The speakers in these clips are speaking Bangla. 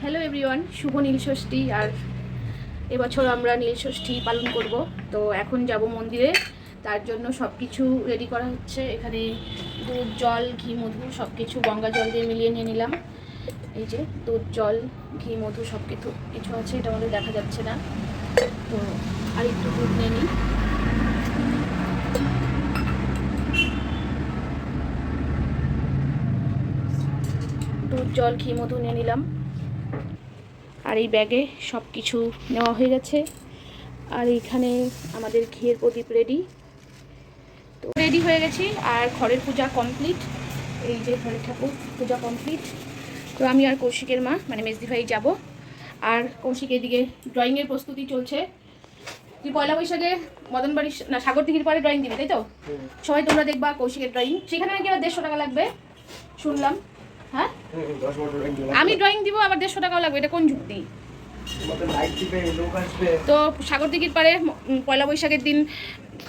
হ্যালো এভরিওয়ান, শুভ নীলষষ্ঠী। আর এবছর আমরা নীলষষ্ঠী পালন করব। তো এখন যাব মন্দিরে, তার জন্য সব কিছু রেডি করা হচ্ছে। এখানে দুধ, জল, ঘি, মধু সব কিছু গঙ্গা জল দিয়ে মিলিয়ে নিয়ে নিলাম। এই যে দুধ, জল, ঘি, মধু সব কিছু কিছু আছে, এটা আমাদের দেখা যাচ্ছে না। তো আর একটু দুধ নিয়ে নিই। দুধ, জল, ঘি, মধু নিয়ে নিলাম। আর এই ব্যাগে সব কিছু নেওয়া হয়ে গেছে। আর এইখানে আমাদের ঘিয়ের প্রদীপ রেডি। তো রেডি হয়ে গেছি। আর ঘরের পূজা কমপ্লিট। এই যে ঘরের ঠাকুর পূজা কমপ্লিট। তো আমি আর কৌশিকের মা মানে মেজদি ভাই যাব। আর কৌশিক এদিকে ড্রয়িংয়ের প্রস্তুতি চলছে। তুই পয়লা বৈশাখে মদনবাড়ি না সাগরদিঘির পাড়ে ড্রয়িং দিবি, তাই তো? সবাই তোমরা দেখবা কৌশিকের ড্রয়িং। সেখানে নাকি আবার 150 টাকা লাগবে শুনলাম। হ্যাঁ, আমি ড্রয়িং দিব আবার 150 টাকাও লাগবে, এটা কোন যুক্তি? তো সাগরদিঘির পাড়ে পয়লা বৈশাখের দিন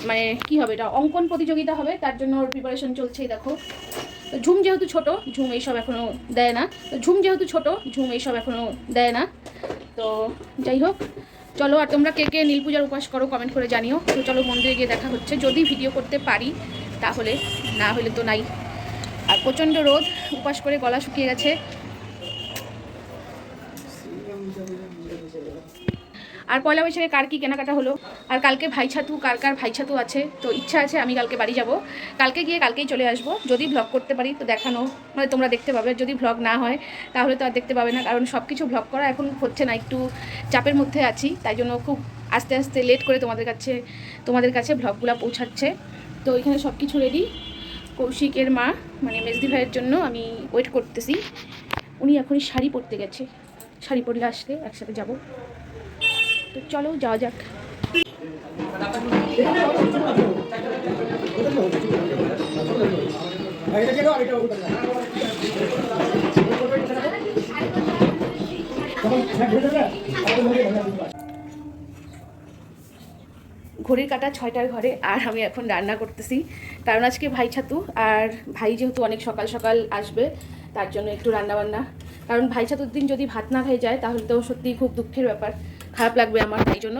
মানে কি হবে, এটা অঙ্কন প্রতিযোগিতা হবে, তার জন্য ওর প্রিপারেশন চলছেই দেখো। তো ঝুম যেহেতু ছোট, ঝুম এইসব এখনও দেয় না। ঝুম এইসব এখনও দেয় না। তো যাই হোক, চলো। আর তোমরা কে কে নীল পূজার উপাস করো কমেন্ট করে জানিও। তো চলো মন্দিরে গিয়ে দেখা হচ্ছে, যদি ভিডিও করতে পারি তাহলে, না হলে তো নাই। আর প্রচণ্ড রোদ, উপাস করে গলা শুকিয়ে গেছে। আর পয়লা বৈশাখে কার কী কেনাকাটা হলো, আর কালকে ভাইছাতু, কার কার ভাইছাতু আছে। তো ইচ্ছা আছে আমি কালকে বাড়ি যাব, কালকে গিয়ে কালকেই চলে আসবো। যদি ভ্লগ করতে পারি তো দেখানো মানে তোমরা দেখতে পাবে, যদি ভ্লগ না হয় তাহলে তো আর দেখতে পাবে না। কারণ সব কিছু ভ্লগ করা এখন হচ্ছে না, একটু চাপের মধ্যে আছি, তাই জন্য খুব আস্তে আস্তে লেট করে তোমাদের কাছে ভ্লগগুলো পৌঁছাচ্ছে। তো এখানে সব কিছু রেডি। কৌশিকের মা মানে মেজদি ভাইয়ের জন্য আমি ওয়েট করতেছি। উনি এখনই শাড়ি পরতে গেছে, শাড়ি পরলে আসলে একসাথে যাব। তো চলো যাওয়া যাক। ঘড়ির কাঁটা 6টার ঘরে। আর আমি এখন রান্না করতেছি, কারণ আজকে ভাই ছাতু। আর ভাই যেহেতু অনেক সকাল সকাল আসবে, তার জন্য একটু রান্নাবান্না। কারণ ভাই ছাতুর দিন যদি ভাত না খেয়ে যায় তাহলে তো সত্যিই খুব দুঃখের ব্যাপার, খারাপ লাগবে আমার। তাই জন্য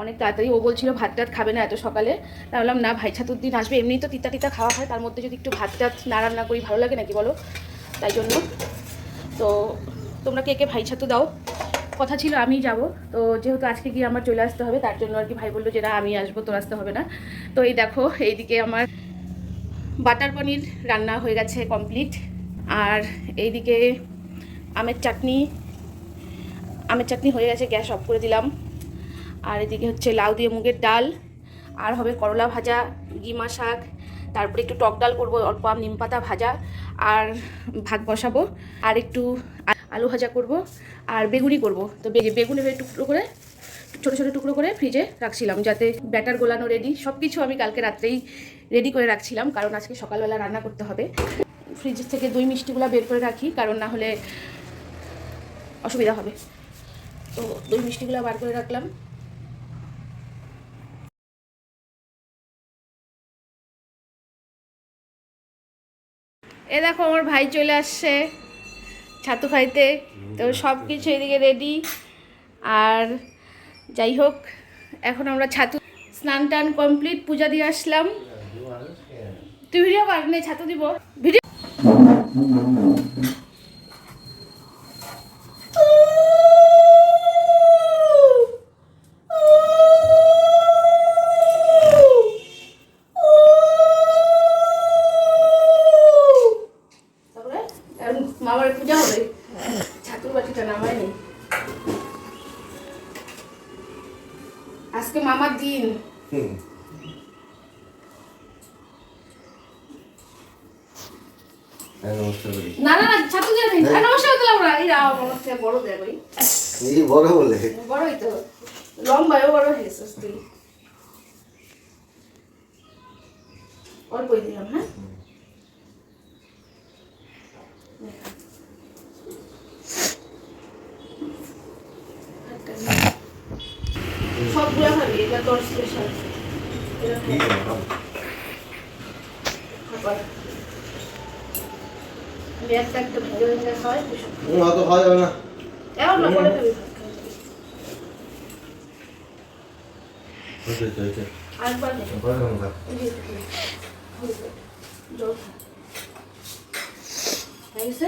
অনেক তাড়াতাড়ি ও বলছিল ভাত টাত খাবে না এত সকালে। তা বললাম না, ভাই ছাতুর দিন আসবে, এমনিই তো তিতা তিতা খাওয়া হয়, তার মধ্যে যদি একটু ভাত টাত না রান্না করি ভালো লাগে নাকি বলো? তাই জন্য তো তোমরা কে কে ভাই ছাতু দাও? কথা ছিল আমি যাব, তো যেহেতু আজকে গিয়ে আমার চলে আসতে হবে, তার জন্য আর কি ভাই বললো যে না আমি আসবো, তোর আসতে হবে না। তো এই দেখো, এইদিকে আমার বাটার পনির রান্না হয়ে গেছে কমপ্লিট। আর এইদিকে আমের চাটনি হয়ে গেছে, গ্যাস অফ করে দিলাম। আর এদিকে হচ্ছে লাউ দিয়ে মুগের ডাল, আর হবে করলা ভাজা, গিমা শাক, তারপরে একটু টক ডাল করবো, অল্প নিম পাতা ভাজা, আর ভাত বসাবো, আর একটু আলু ভাজা করব, আর বেগুনি করব। তো বেগুন এবার টুকরো করে ছোটো ছোটো টুকরো করে ফ্রিজে রাখছিলাম, যাতে ব্যাটার গোলানো রেডি। সব কিছু আমি কালকে রাত্রেই রেডি করে রাখছিলাম, কারণ আজকে সকালবেলা রান্না করতে হবে। ফ্রিজ থেকে দই মিষ্টিগুলো বের করে রাখি, কারণ না হলে অসুবিধা হবে। তো দই মিষ্টিগুলো বার করে রাখলাম। এ দেখো আমার ভাই চলে আসছে ছাতু খাইতে। তো সব কিছু এদিকে রেডি। আর যাই হোক, এখন আমরা ছাতু স্নান টান কমপ্লিট, পূজা দিয়ে আসলাম। তুই ভিডিও কর, নেই ছাতু দিব ভিডিও। মামার পূজা হবে, ছাতুর বাটিটা নামায় নেই, আজকে মামার দিন। না না না, ছাতু দিয়ে নেই। নমস্কার দিলাম না, এই আমার থেকে বড় দেয় ভাই, এই বড় বলে বড়ই তো, লম্বায়ও বড় হয়েছে তুই। অল্পই দিলাম। হ্যাঁ, সবগুলো খাবি, এটা তোর স্পেশাল। একটা একটা ভেঙে ভেঙে খাওয়াই, অত খাওয়া যাবে না। এখন না পরে খাবি। আরেকবার নে। জল খা। হয়ে গেছে?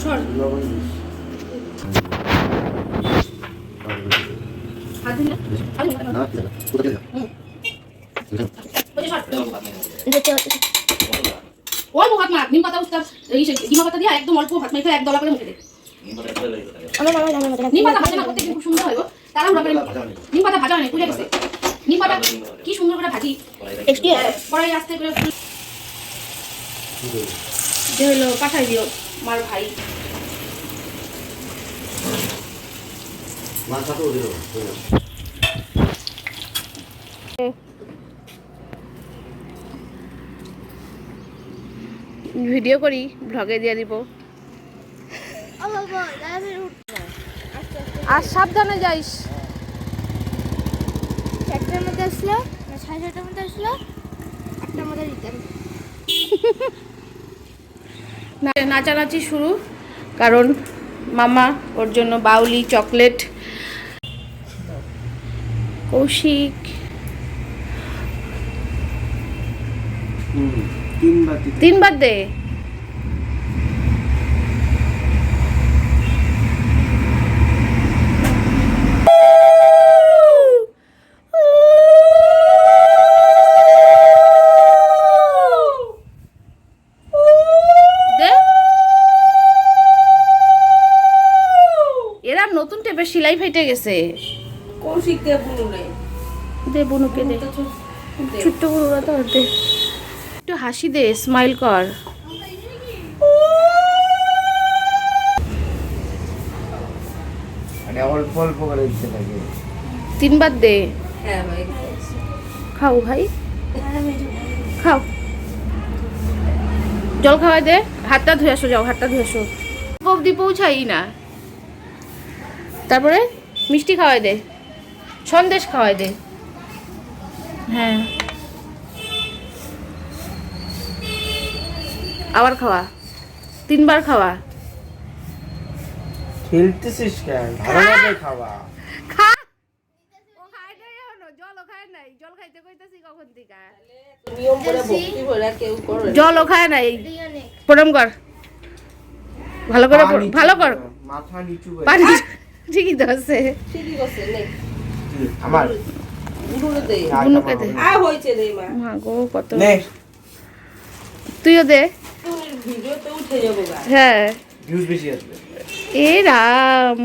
সর। হাত দিলে? অল্প ভাত মাখ, নিম পাতা উস্তাব এই ডিমা পাতা দিয়ে একদম অল্প ভাত মাখে এক দলা করে মুখে দে। নিম পাতা ভাজা না প্রত্যেকদিন খুব সুন্দর হয় গো। তাড়াহুড়া করে নিম পাতা ভাজা হয় পুড়ে গেছে। নিম পাতা কি সুন্দর করে ভাজি। কড়াই আস্তে করে যে হলো পাঠাই দিও মার ভাই। ভিডিও করি ব্লগে দিয়ে দিব। আর সাবধানে যাইস। 4টার মধ্যে আসলো না 6:30টার মধ্যে আসলো 8টার মধ্যে রিটার্ন। নাচানাচি শুরু, কারণ মামা ওর জন্য বাউলি চকলেট। কৌশিক 3 বার দে। এরা নতুন টেপের সেলাই ফেটে গেছে। কৌশিক দিয়ে বুনু নেই দে বুনুকে দে, ছোট্ট বুনুরা তো দে। একটু হাসি দে, স্মাইল কর। অল্প অল্প করে দিতে লাগে। 3 বার দে। হ্যাঁ ভাই খাও ভাই, খাও। জল খাওয়াই দে, হাতটা ধুয়ে আসো, যাও হাতটা ধুয়ে আসো। অবধি পৌঁছাই না। তারপরে মিষ্টি খাওয়াই দে, সন্দেশ খাওয়াই দে। হ্যাঁ আবার খাওয়া, 3 বার খাওয়া। খেলতেছিস কেন? ভালোভাবে খাওয়া। খা। ও খায় নাই এখনো, জলও খায় নাই। জল খাইতে কইতাছি কখন থেকে। নিয়ম করে ভক্তি করে কেউ করে জলও খায় নাই। প্রণাম কর, ভালো করে ভালো কর। মাথা নিচু করে। পানি ঠিকই তো আছে। ঠিকই আছে নে আমার বুনুরে দে বুনুকে দে। হইছে রে মা মা গো কত। নে তুইও দে। তুমি ভিডিওতে উঠে যাবো গা হ্যাঁ ভিউজ বেশি আসবে। এ রাম।